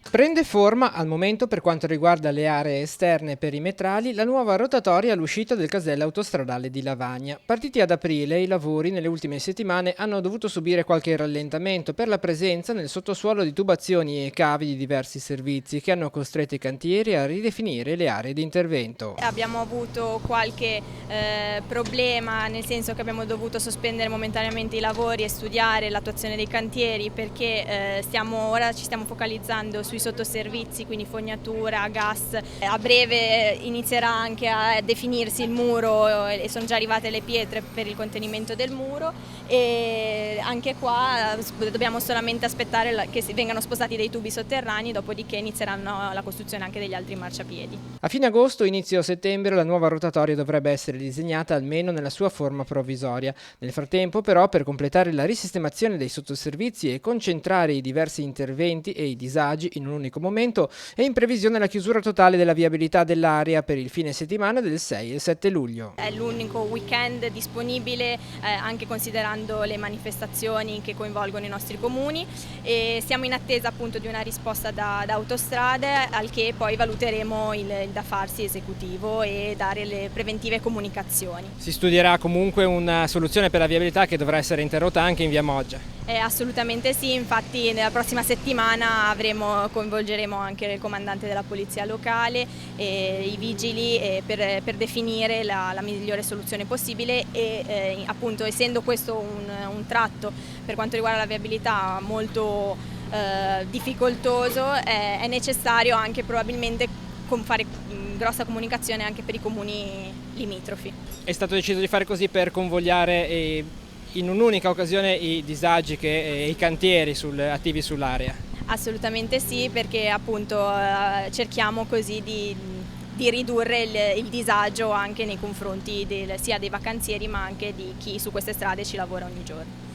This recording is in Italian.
Prende forma, al momento per quanto riguarda le aree esterne perimetrali, la nuova rotatoria all'uscita del casello autostradale di Lavagna. Partiti ad aprile, i lavori nelle ultime settimane hanno dovuto subire qualche rallentamento per la presenza nel sottosuolo di tubazioni e cavi di diversi servizi che hanno costretto i cantieri a ridefinire le aree di intervento. Abbiamo avuto qualche problema, nel senso che abbiamo dovuto sospendere momentaneamente i lavori e studiare l'attuazione dei cantieri perché ora ci stiamo focalizzando sui sottoservizi, quindi fognatura, gas. A breve inizierà anche a definirsi il muro e sono già arrivate le pietre per il contenimento del muro e anche qua dobbiamo solamente aspettare che vengano spostati dei tubi sotterranei, dopodiché inizieranno la costruzione anche degli altri marciapiedi. A fine agosto, inizio settembre, la nuova rotatoria dovrebbe essere disegnata almeno nella sua forma provvisoria. Nel frattempo, però, per completare la risistemazione dei sottoservizi e concentrare i diversi interventi e i disagi in un unico momento, è in previsione la chiusura totale della viabilità dell'area per il fine settimana del 6 e 7 luglio. È l'unico weekend disponibile anche considerando le manifestazioni che coinvolgono i nostri comuni e siamo in attesa appunto di una risposta da Autostrade, al che poi valuteremo il da farsi esecutivo e dare le preventive comunicazioni. Si studierà comunque una soluzione per la viabilità che dovrà essere interrotta anche in via Moggia. Assolutamente sì, infatti nella prossima settimana coinvolgeremo anche il comandante della polizia locale e i vigili per definire la migliore soluzione possibile e appunto essendo questo un tratto per quanto riguarda la viabilità molto difficoltoso, è necessario anche probabilmente fare grossa comunicazione anche per i comuni limitrofi. È stato deciso di fare così per convogliare in un'unica occasione i disagi e i cantieri attivi sull'area? Assolutamente sì, perché appunto cerchiamo così di ridurre il disagio anche nei confronti sia dei vacanzieri ma anche di chi su queste strade ci lavora ogni giorno.